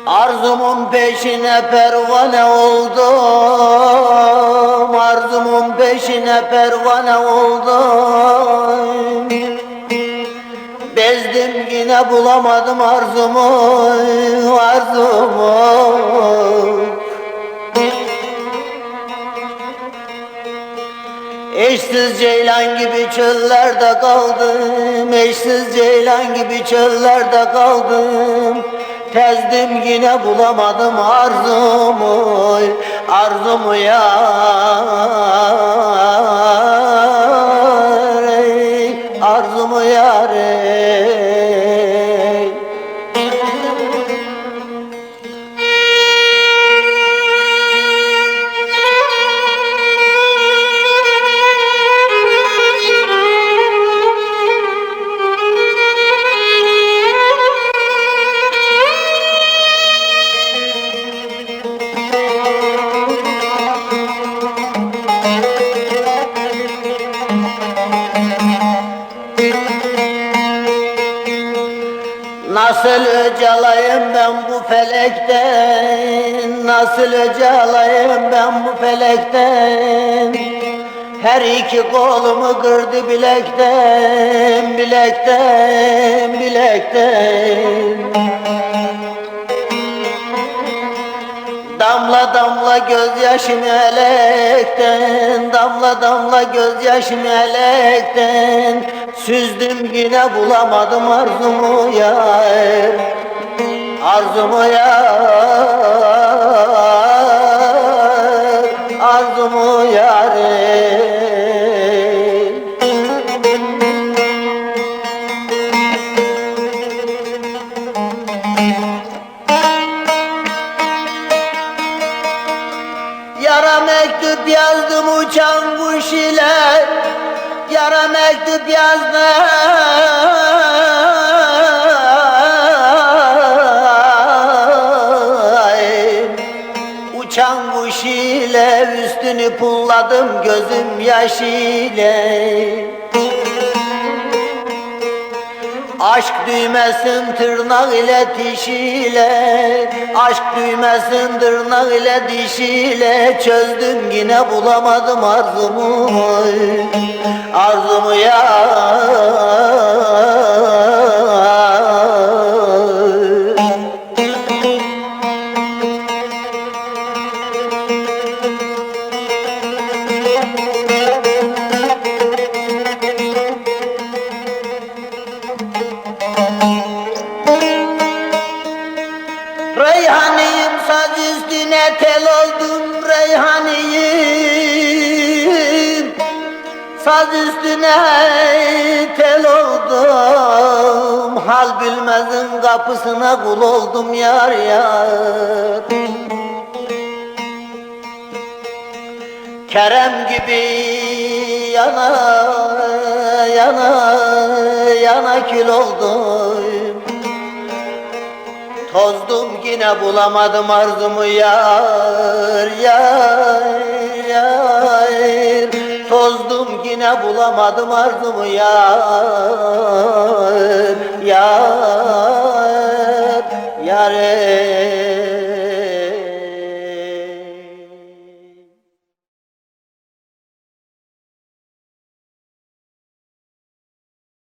Arzumun peşine pervane oldum, arzumun peşine pervane oldum. Bezdim yine bulamadım arzumu, arzumu. Eşsiz ceylan gibi çöllerde kaldım, eşsiz ceylan gibi çöllerde kaldım. Tezdim yine bulamadım arzumu, arzumu yar, arzumu yar. Nasıl öc alayım ben bu felekten, nasıl öc alayım ben bu felekten. Her iki kolumu kırdı bilekten, bilekten, bilekten. Damla damla gözyaşım elekten, damla damla gözyaşım elekten. Süzdüm yine bulamadım arzumu yar, arzumu yar, arzumu yar. Yara mektup yazdım uçan kuş ile, yara mektup yazdım uçan kuş ile, üstünü pulladım gözüm yaş ile. Aşk düğmesin tırnak ile dişiyle, aşk düğmesin tırnak ile dişiyle. Çözdüm yine bulamadım arzumu, arzumu yar. Reyhaniyim saz üstüne tel oldum, reyhaniyim saz üstüne tel oldum. Hal bilmezin kapısına kul oldum yar yar. Kerem gibi yana yana yana kül oldum. Tozdum yine bulamadım arzumu yar, yar, yar. Tozdum yine bulamadım arzumu yar, yar, yar.